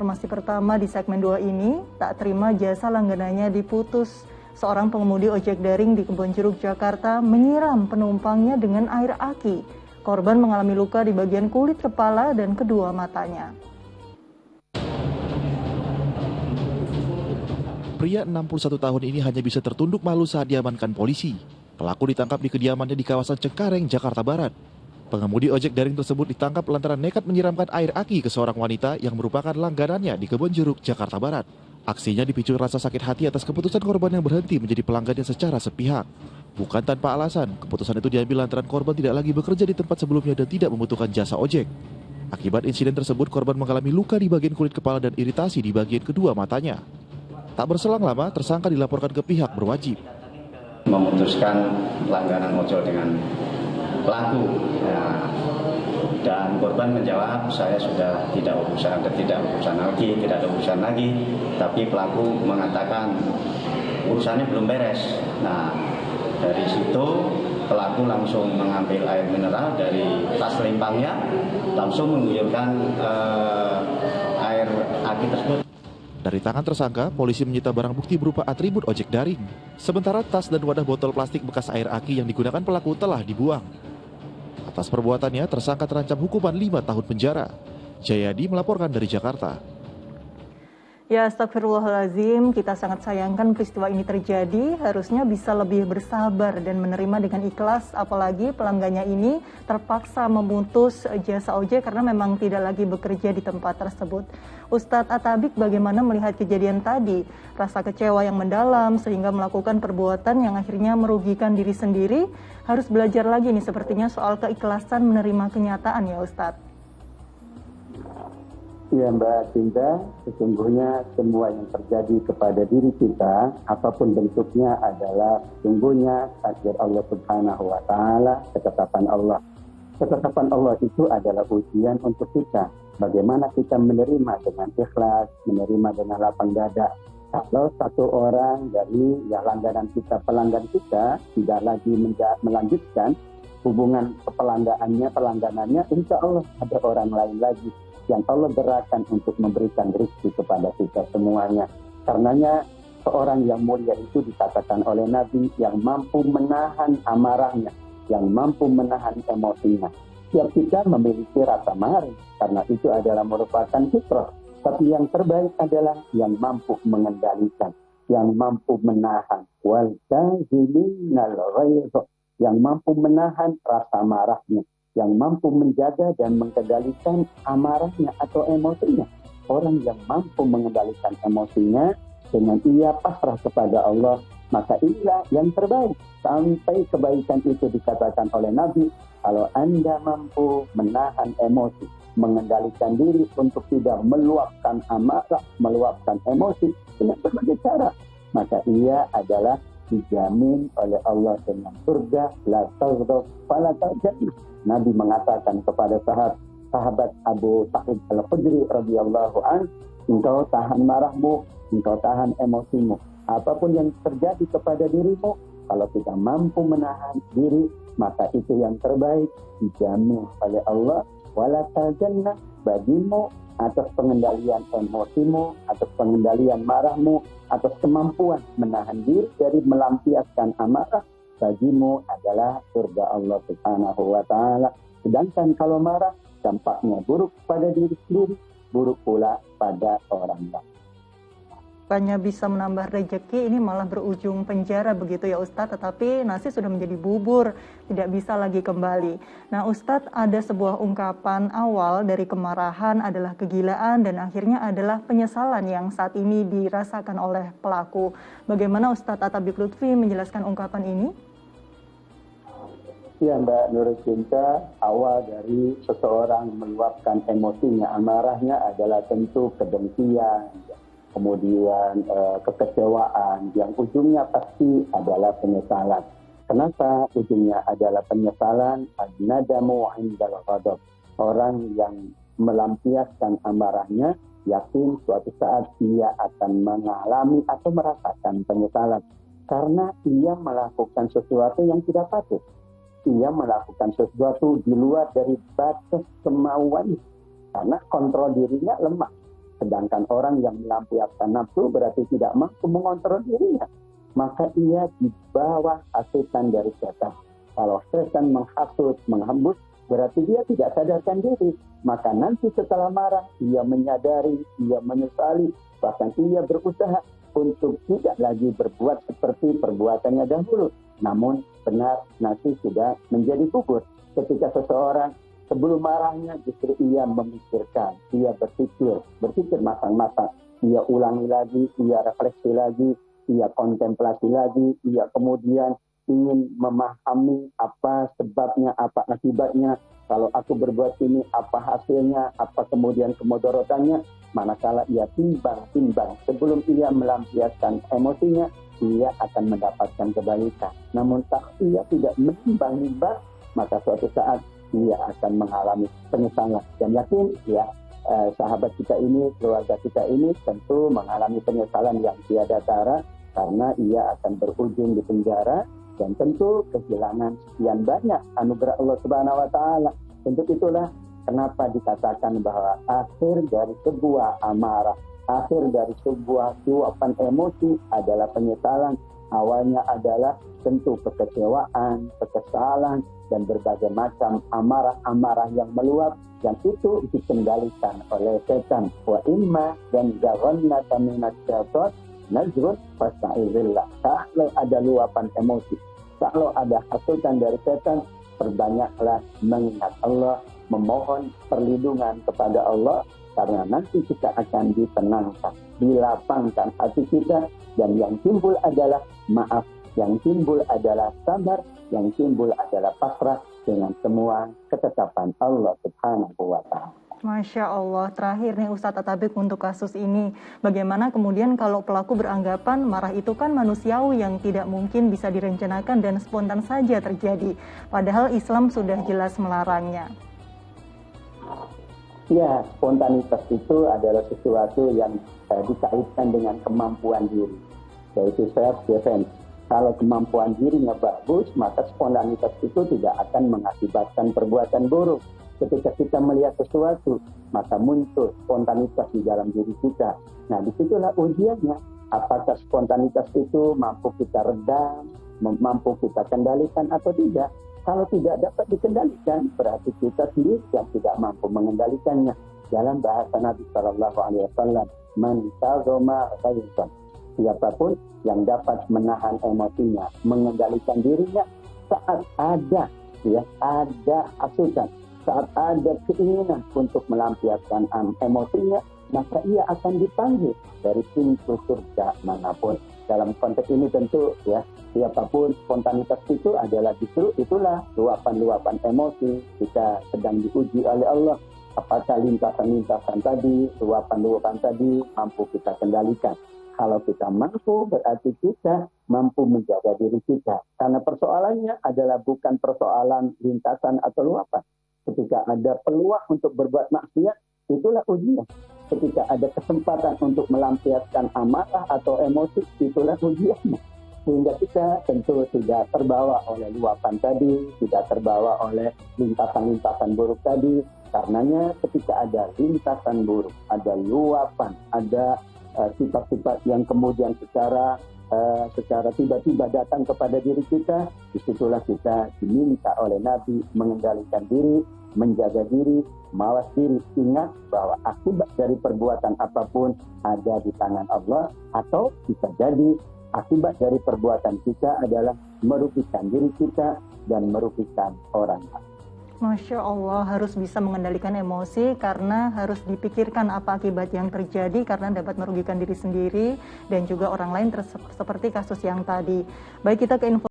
informasi pertama di segmen 2 ini, tak terima jasa langganannya diputus. Seorang pengemudi ojek daring di Kebonjeruk, Jakarta menyiram penumpangnya dengan air aki. Korban mengalami luka di bagian kulit kepala dan kedua matanya. Pria 61 tahun ini hanya bisa tertunduk malu saat diamankan polisi. Pelaku ditangkap di kediamannya di kawasan Cengkareng, Jakarta Barat. Pengemudi ojek daring tersebut ditangkap lantaran nekat menyiramkan air aki ke seorang wanita yang merupakan langganannya di Kebonjeruk, Jakarta Barat. Aksinya dipicu rasa sakit hati atas keputusan korban yang berhenti menjadi pelanggannya secara sepihak. Bukan tanpa alasan, keputusan itu diambil lantaran korban tidak lagi bekerja di tempat sebelumnya dan tidak membutuhkan jasa ojek. Akibat insiden tersebut, korban mengalami luka di bagian kulit kepala dan iritasi di bagian kedua matanya. Tak berselang lama, tersangka dilaporkan ke pihak berwajib. Memutuskan langganan ojol dengan pelaku, dan korban menjawab, saya sudah tidak ada urusan lagi, tapi pelaku mengatakan urusannya belum beres. Nah, dari situ pelaku langsung mengambil air mineral dari tas lempangnya, langsung mengguyurkan air aki tersebut. Dari tangan tersangka, polisi menyita barang bukti berupa atribut ojek daring. Sementara tas dan wadah botol plastik bekas air aki yang digunakan pelaku telah dibuang. Atas perbuatannya, tersangka terancam hukuman 5 tahun penjara. Jayadi melaporkan dari Jakarta. Ya, astagfirullahaladzim, kita sangat sayangkan peristiwa ini terjadi. Harusnya bisa lebih bersabar dan menerima dengan ikhlas, apalagi pelanggannya ini terpaksa memutus jasa ojek karena memang tidak lagi bekerja di tempat tersebut. Ustadz Atabik bagaimana melihat kejadian tadi? Rasa kecewa yang mendalam sehingga melakukan perbuatan yang akhirnya merugikan diri sendiri. Harus belajar lagi nih sepertinya soal keikhlasan menerima kenyataan ya Ustadz. Ya Mbak Cinta, sesungguhnya semua yang terjadi kepada diri kita, apapun bentuknya adalah sesungguhnya takdir Allah Subhanahu wa Ta'ala, ketetapan Allah. Ketetapan Allah itu adalah ujian untuk kita. Bagaimana kita menerima dengan ikhlas, menerima dengan lapang dada. Kalau satu orang dari langganan kita, pelanggan kita, tidak lagi melanjutkan hubungan pelangganannya, insya Allah ada orang lain lagi yang Allah gerakan untuk memberikan rezeki kepada kita semuanya. Karenanya seorang yang mulia itu dikatakan oleh Nabi yang mampu menahan amarahnya, yang mampu menahan emosinya. Setiap kita memiliki rasa marah, karena itu adalah merupakan fitrah. Tapi yang terbaik adalah yang mampu mengendalikan, yang mampu menahan. Wal kaziminal ghaidh, yang mampu menahan rasa marahnya, yang mampu menjaga dan mengendalikan amarahnya atau emosinya. Orang yang mampu mengendalikan emosinya dengan ia pasrah kepada Allah, maka inilah yang terbaik. Sampai kebaikan itu dikatakan oleh Nabi, kalau Anda mampu menahan emosi, mengendalikan diri untuk tidak meluapkan amarah, meluapkan emosi dengan berbagai cara, maka ia adalah dijamin oleh Allah dengan surga, la taghdab fala tajannah. Nabi mengatakan kepada sahabat Abu Sa'id Al-Khudri radhiyallahu an, engkau tahan marahmu, engkau tahan emosimu. Apapun yang terjadi kepada dirimu, kalau kita mampu menahan diri, maka itu yang terbaik, dijamin oleh Allah. Wala tajannah, bagimu atas pengendalian emosimu, atas pengendalian marahmu, atas kemampuan menahan diri dari melampiaskan amarah, bagimu adalah surga Allah Subhanahu wa Ta'ala. Sedangkan kalau marah, dampaknya buruk pada diri sendiri, buruk pula pada orang lain. Bukannya bisa menambah rezeki, ini malah berujung penjara begitu ya Ustadz, tetapi nasi sudah menjadi bubur, tidak bisa lagi kembali. Nah Ustadz, ada sebuah ungkapan awal dari kemarahan adalah kegilaan dan akhirnya adalah penyesalan yang saat ini dirasakan oleh pelaku. Bagaimana Ustadz Atabik Lutfi menjelaskan ungkapan ini? Ya Mbak Nurul Cinta, awal dari seseorang meluapkan emosinya, amarahnya adalah tentu kedengkian, kemudian kekecewaan, yang ujungnya pasti adalah penyesalan. Kenapa ujungnya adalah penyesalan? An-nadamu 'indal ghadab. Orang yang melampiaskan amarahnya, yakin suatu saat ia akan mengalami atau merasakan penyesalan. Karena ia melakukan sesuatu yang tidak patut. Ia melakukan sesuatu di luar dari batas kemauan. Karena kontrol dirinya lemah. Sedangkan orang yang melampiaskan nafsu berarti tidak mampu mengontrol dirinya. Maka ia di bawah hasutan dari setan. Kalau setan menghasut, menghembus, berarti dia tidak sadarkan diri. Maka nanti setelah marah, ia menyadari, ia menyesali, bahkan ia berusaha untuk tidak lagi berbuat seperti perbuatannya dahulu. Namun benar nanti sudah menjadi gugur. Ketika seseorang sebelum marahnya justru ia memikirkan, ia berpikir matang-matang, ia ulangi lagi, ia refleksi lagi, ia kontemplasi lagi, ia kemudian ingin memahami apa sebabnya, apa akibatnya. Kalau aku berbuat ini, apa hasilnya, apa kemudian kemudorotannya. Manakala ia timbang-timbang sebelum ia melampiaskan emosinya, ia akan mendapatkan kebaikan. Namun tak ia tidak menimbang-nimbang, maka suatu saat ia akan mengalami penyesalan. Dan yakin ya, sahabat kita ini, keluarga kita ini tentu mengalami penyesalan yang tiada tara, karena ia akan berujung di penjara dan tentu kehilangan sekian banyak anugerah Allah Subhanahu wa taala. Untuk itulah kenapa dikatakan bahwa akhir dari sebuah amarah, akhir dari sebuah luapan emosi adalah penyesalan. Awalnya adalah tentu kekecewaan, kekesalan, dan berbagai macam amarah-amarah yang meluap, yang itu dikendalikan oleh setan. Wa imma dan jawannaka minas syaitan najrun fasta'izillah. Kalau ada luapan emosi, kalau ada hasutan dari setan, perbanyaklah mengingat Allah, memohon perlindungan kepada Allah, karena nanti kita akan ditenangkan, dilapangkan hati kita, dan yang timbul adalah maaf, yang timbul adalah sabar, yang timbul adalah pasrah dengan semua ketetapan Allah Subhanahu wa ta'ala. Masya Allah, terakhir nih Ustadz Atabik untuk kasus ini. Bagaimana kemudian kalau pelaku beranggapan marah itu kan manusiawi yang tidak mungkin bisa direncanakan dan spontan saja terjadi. Padahal Islam sudah jelas melarangnya. Ya, spontanitas itu adalah sesuatu yang dikaitkan dengan kemampuan diri, yaitu self-defense. Kalau kemampuan dirinya bagus, maka spontanitas itu tidak akan mengakibatkan perbuatan buruk. Ketika kita melihat sesuatu, maka muncul spontanitas di dalam diri kita. Nah, disitulah ujiannya. Apakah spontanitas itu mampu kita redam, mampu kita kendalikan atau tidak? Kalau tidak dapat dikendalikan, berarti kita sendiri yang tidak mampu mengendalikannya. Dalam bahasa Nabi SAW, man tazoma ghaiban. Siapapun yang dapat menahan emosinya, mengendalikan dirinya saat ada hasutan, saat ada keinginan untuk melampiaskan emosinya, maka ia akan dipanggil dari pintu surga manapun. Dalam konteks ini tentu ya, siapapun spontanitas itu adalah justru itulah luapan-luapan emosi. Kita sedang diuji oleh Allah. Apakah lintasan-lintasan tadi, luapan-luapan tadi mampu kita kendalikan? Kalau kita mampu, berarti kita mampu menjaga diri kita. Karena persoalannya adalah bukan persoalan lintasan atau luapan. Ketika ada peluang untuk berbuat maksiat, itulah ujian. Ketika ada kesempatan untuk melampiaskan amarah atau emosi, itulah ujiannya. Sehingga kita tentu tidak terbawa oleh luapan tadi, tidak terbawa oleh lintasan-lintasan buruk tadi. Karenanya ketika ada lintasan buruk, ada luapan, ada sifat-sifat yang kemudian secara tiba-tiba datang kepada diri kita, disitulah kita diminta oleh Nabi mengendalikan diri, menjaga diri, mawas diri. Ingat bahwa akibat dari perbuatan apapun ada di tangan Allah, atau bisa jadi akibat dari perbuatan kita adalah merugikan diri kita dan merugikan orang lain. Masya Allah, harus bisa mengendalikan emosi karena harus dipikirkan apa akibat yang terjadi karena dapat merugikan diri sendiri dan juga orang lain seperti kasus yang tadi. Baik, kita ke info